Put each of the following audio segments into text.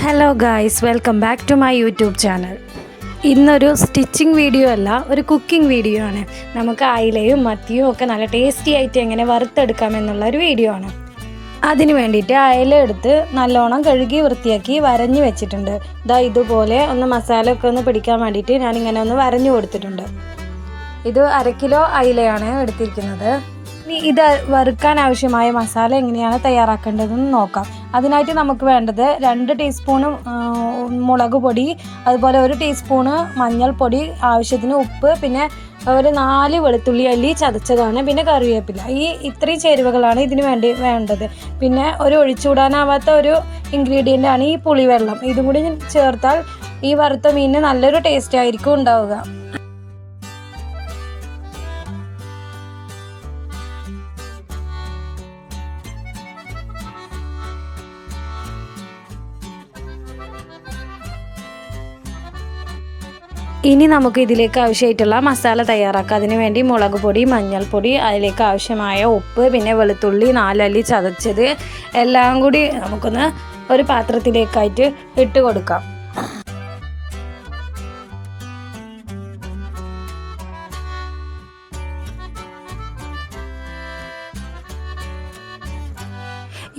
Hello guys, welcome back to my YouTube channel. ഇന്നൊരു stitching video അല്ല, ഒരു cooking video ആണ്. നമുക്ക് അയിലയും മത്തിയും ഒക്കെ നല്ല ടേസ്റ്റി ആയിട്ട് എങ്ങനെ വറുത്തെടുക്കാമെന്നുള്ള ഒരു വീഡിയോ ആണ്. അതിന് വേണ്ടിയിട്ട് അയില എടുത്ത് നല്ലോണം കഴുകി വൃത്തിയാക്കി വരഞ്ഞ് വെച്ചിട്ടുണ്ട്. ഇതുപോലെ ഒന്ന് മസാല ഒക്കെ ഒന്ന് പിടിക്കാൻ വേണ്ടിയിട്ട് ഞാനിങ്ങനെ ഒന്ന് വരഞ്ഞു കൊടുത്തിട്ടുണ്ട്. ഇത് 1/2 കിലോ അയിലയാണ് എടുത്തിരിക്കുന്നത്. ഇനി ഇത് വറുക്കാൻ ആവശ്യമായ മസാല എങ്ങനെയാണ് തയ്യാറാക്കേണ്ടതെന്ന് നോക്കാം. അതിനായിട്ട് നമുക്ക് വേണ്ടത് 2 ടീസ്പൂണ് മുളക് പൊടി, അതുപോലെ 1 ടീസ്പൂണ് മഞ്ഞൾപ്പൊടി, ആവശ്യത്തിന് ഉപ്പ്, പിന്നെ ഒരു 4 വെളുത്തുള്ളി അല്ലി ചതച്ചതാണ്, പിന്നെ കറിവേപ്പില. ഇത്രയും ചേരുവകളാണ് ഇതിന് വേണ്ടത്. പിന്നെ ഒരു ഒഴിച്ചുകൂടാനാവാത്ത ഒരു ഇൻഗ്രീഡിയൻ്റ് ആണ് ഈ പുളിവെള്ളം. ഇതും കൂടി ചേർത്താൽ ഈ വറുത്ത മീനിന് നല്ലൊരു ടേസ്റ്റ് ആയിരിക്കും ഉണ്ടാവുക. ഇനി നമുക്ക് ഇതിലേക്ക് ആവശ്യമായിട്ടുള്ള മസാല തയ്യാറാക്കാം. അതിന് വേണ്ടി മുളക് പൊടി, മഞ്ഞൾപ്പൊടി, അതിലേക്ക് ആവശ്യമായ ഉപ്പ്, പിന്നെ വെളുത്തുള്ളി 4 അല്ലി ചതച്ചത് എല്ലാം കൂടി നമുക്കൊന്ന് ഒരു പാത്രത്തിലേക്കായിട്ട് ഇട്ട് കൊടുക്കാം.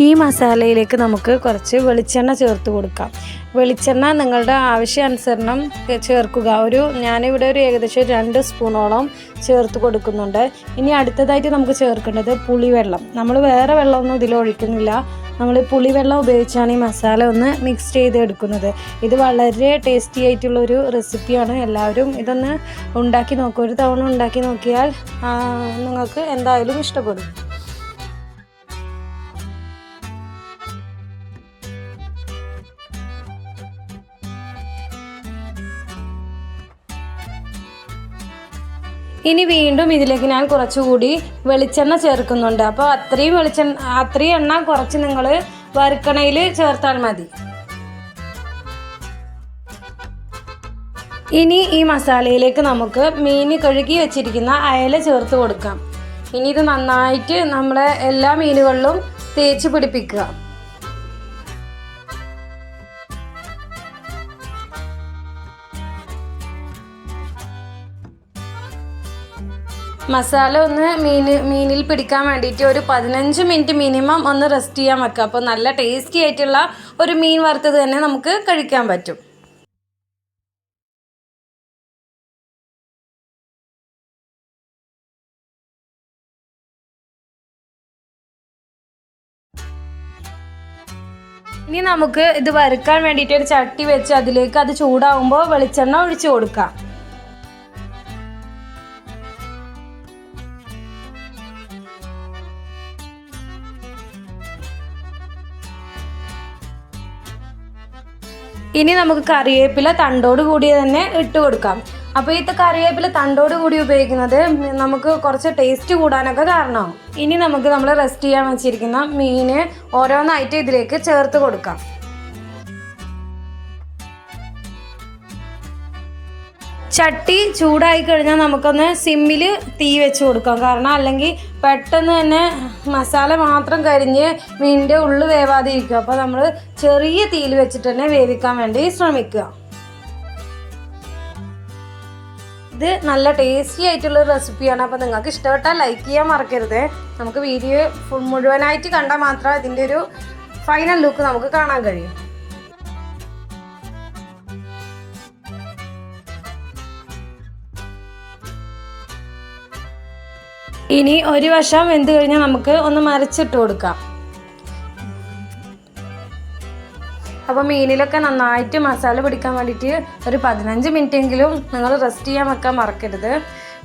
ഈ മസാലയിലേക്ക് നമുക്ക് കുറച്ച് വെളിച്ചെണ്ണ ചേർത്ത് കൊടുക്കാം. വെളിച്ചെണ്ണ നിങ്ങളുടെ ആവശ്യാനുസരണം ചേർക്കുക. ഞാനിവിടെ ഏകദേശം 2 സ്പൂണോളം ചേർത്ത് കൊടുക്കുന്നുണ്ട്. ഇനി അടുത്തതായിട്ട് നമുക്ക് ചേർക്കേണ്ടത് പുളിവെള്ളം. നമ്മൾ വേറെ വെള്ളമൊന്നും ഇതിൽ ഒഴിക്കുന്നില്ല. നമ്മൾ പുളിവെള്ളം ഉപയോഗിച്ചാണ് ഈ മസാല ഒന്ന് മിക്സ് ചെയ്ത് എടുക്കുന്നത്. ഇത് വളരെ ടേസ്റ്റി ആയിട്ടുള്ളൊരു റെസിപ്പിയാണ്. എല്ലാവരും ഇതൊന്ന് ഉണ്ടാക്കി നോക്കുക. ഒരു തവണ ഉണ്ടാക്കി നോക്കിയാൽ നിങ്ങൾക്ക് എന്തായാലും ഇഷ്ടപ്പെടും. ഇനി വീണ്ടും ഇതിലേക്ക് ഞാൻ കുറച്ചുകൂടി വെളിച്ചെണ്ണ ചേർക്കുന്നുണ്ട്. അപ്പോൾ അത്രയും എണ്ണ കുറച്ച് നിങ്ങൾ വറുക്കണയിൽ ചേർത്താൽ മതി. ഇനി ഈ മസാലയിലേക്ക് നമുക്ക് മീൻ കഴുകി വെച്ചിരിക്കുന്ന അയല ചേർത്ത് കൊടുക്കാം. ഇനി ഇത് നന്നായിട്ട് നമ്മളെ എല്ലാ മീനുകളിലും തേച്ച് പിടിപ്പിക്കുക. മസാല ഒന്ന് മീനിൽ പിടിക്കാൻ വേണ്ടിയിട്ട് ഒരു 15 മിനിറ്റ് മിനിമം ഒന്ന് റെസ്റ്റ് ചെയ്യാൻ വെക്കുക. അപ്പോൾ നല്ല ടേസ്റ്റി ആയിട്ടുള്ള ഒരു മീൻ വറുത്തത് തന്നെ നമുക്ക് കഴിക്കാൻ പറ്റും. ഇനി നമുക്ക് ഇത് വറുക്കാൻ വേണ്ടിയിട്ട് ഒരു ചട്ടി വെച്ച് അതിലേക്ക് അത് ചൂടാവുമ്പോൾ വെളിച്ചെണ്ണ ഒഴിച്ചു കൊടുക്കാം. ഇനി നമുക്ക് കറിവേപ്പില തണ്ടോട് കൂടി തന്നെ ഇട്ട് കൊടുക്കാം. അപ്പോൾ ഈ കറിവേപ്പില തണ്ടോട് കൂടി ഉപയോഗിക്കുന്നത് നമുക്ക് കുറച്ച് ടേസ്റ്റ് കൂടാനൊക്കെ കാരണമാവും. ഇനി നമുക്ക് നമ്മൾ റെസ്റ്റ് ചെയ്യാൻ വെച്ചിരിക്കുന്ന മീൻ ഓരോന്നായിട്ട് ഇതിലേക്ക് ചേർത്ത് കൊടുക്കാം. ചട്ടി ചൂടായി കഴിഞ്ഞാൽ നമുക്കൊന്ന് സിമ്മിൽ തീ വെച്ച് കൊടുക്കാം. കാരണം അല്ലെങ്കിൽ പെട്ടെന്ന് തന്നെ മസാല മാത്രം കരിഞ്ഞ് മീനിൻ്റെ ഉള്ളു വേവാതെ ഇരിക്കും. അപ്പോൾ നമ്മൾ ചെറിയ തീയിൽ വെച്ചിട്ട് തന്നെ വേവിക്കാൻ വേണ്ടി ശ്രമിക്കുക. ഇത് നല്ല ടേസ്റ്റി ആയിട്ടുള്ള റെസിപ്പിയാണ്. അപ്പോൾ നിങ്ങൾക്ക് ഇഷ്ടപ്പെട്ടാൽ ലൈക്ക് ചെയ്യാൻ മറക്കരുത്. നമുക്ക് വീഡിയോ മുഴുവനായിട്ട് കണ്ടാൽ മാത്രമേ ഇതിൻ്റെ ഒരു ഫൈനൽ ലുക്ക് നമുക്ക് കാണാൻ കഴിയും. ഇനി ഒരു വശം വെന്ത് കഴിഞ്ഞാൽ നമുക്ക് ഒന്ന് മറിച്ചിട്ട് കൊടുക്കാം. അപ്പോൾ മീനിലൊക്കെ നന്നായിട്ട് മസാല പിടിക്കാൻ വേണ്ടിയിട്ട് ഒരു 15 മിനിറ്റ് എങ്കിലും നിങ്ങൾ റെസ്റ്റ് ചെയ്യാൻ വെക്കാൻ മറക്കരുത്.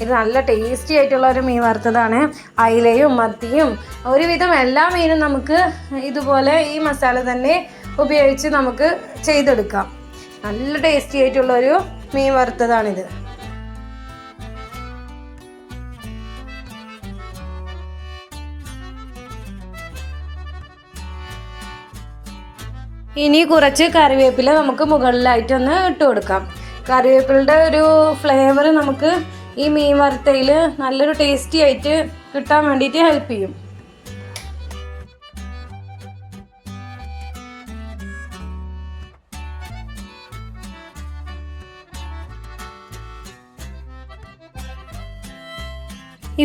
ഇത് നല്ല ടേസ്റ്റി ആയിട്ടുള്ള ഒരു മീൻ വറുത്തതാണ്. അയിലയും മത്തിയും ഒരുവിധം എല്ലാ മീനും നമുക്ക് ഇതുപോലെ ഈ മസാല തന്നെ ഉപയോഗിച്ച് നമുക്ക് ചെയ്തെടുക്കാം. നല്ല ടേസ്റ്റി ആയിട്ടുള്ളൊരു മീൻ വറുത്തതാണിത്. ഇനി കുറച്ച് കറിവേപ്പില നമുക്ക് മുകളിലായിട്ടൊന്ന് ഇട്ട് കൊടുക്കാം. കറിവേപ്പിലയുടെ ഒരു ഫ്ലേവർ നമുക്ക് ഈ മീൻ വറുത്തയിൽ നല്ലൊരു ടേസ്റ്റി ആയിട്ട് കിട്ടാൻ വേണ്ടിയിട്ട് ഹെൽപ്പ് ചെയ്യും.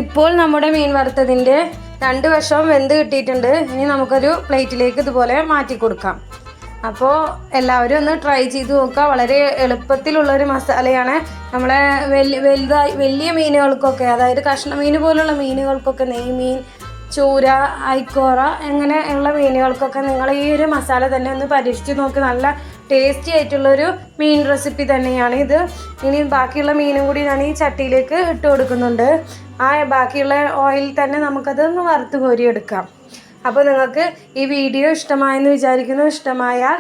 ഇപ്പോൾ നമ്മുടെ മീൻ വറുത്തതിൻ്റെ 2 വശവും വെന്ത് കിട്ടിയിട്ടുണ്ട്. ഇനി നമുക്കൊരു പ്ലേറ്റിലേക്ക് ഇതുപോലെ മാറ്റി കൊടുക്കാം. അപ്പോൾ എല്ലാവരും ഒന്ന് ട്രൈ ചെയ്ത് നോക്കുക. വളരെ എളുപ്പത്തിലുള്ളൊരു മസാലയാണ്. നമ്മളെ വലിയ മീനുകൾക്കൊക്കെ, അതായത് കഷ്ണ മീൻ പോലുള്ള മീനുകൾക്കൊക്കെ, നെയ്മീൻ, ചൂര, ഐക്കോറ അങ്ങനെയുള്ള മീനുകൾക്കൊക്കെ നിങ്ങൾ ഈ ഒരു മസാല തന്നെ ഒന്ന് പരീക്ഷിച്ച് നോക്കി. നല്ല ടേസ്റ്റി ആയിട്ടുള്ളൊരു മീൻ റെസിപ്പി തന്നെയാണ് ഇത്. ഇനി ബാക്കിയുള്ള മീനും കൂടി ഞാൻ ഈ ചട്ടിയിലേക്ക് ഇട്ട് കൊടുക്കുന്നുണ്ട്. ആ ബാക്കിയുള്ള ഓയിൽ തന്നെ നമുക്കതൊന്ന് വറുത്ത് കോരിയെടുക്കാം. അപ്പോൾ നിങ്ങൾക്ക് ഈ വീഡിയോ ഇഷ്ടമായെന്ന് വിചാരിക്കുന്നു. ഇഷ്ടമായാൽ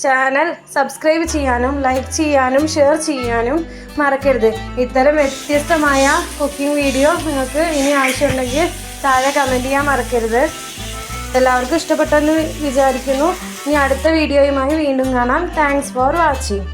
ചാനൽ സബ്സ്ക്രൈബ് ചെയ്യാനും ലൈക്ക് ചെയ്യാനും ഷെയർ ചെയ്യാനും മറക്കരുത്. ഇത്തരം വ്യത്യസ്തമായ കുക്കിംഗ് വീഡിയോ നിങ്ങൾക്ക് ഇനി ആവശ്യമുണ്ടെങ്കിൽ താഴെ കമൻറ്റ് ചെയ്യാൻ മറക്കരുത്. എല്ലാവർക്കും ഇഷ്ടപ്പെട്ടെന്ന് വിചാരിക്കുന്നു. ഇനി അടുത്ത വീഡിയോയുമായി വീണ്ടും കാണാം. Thanks for watching.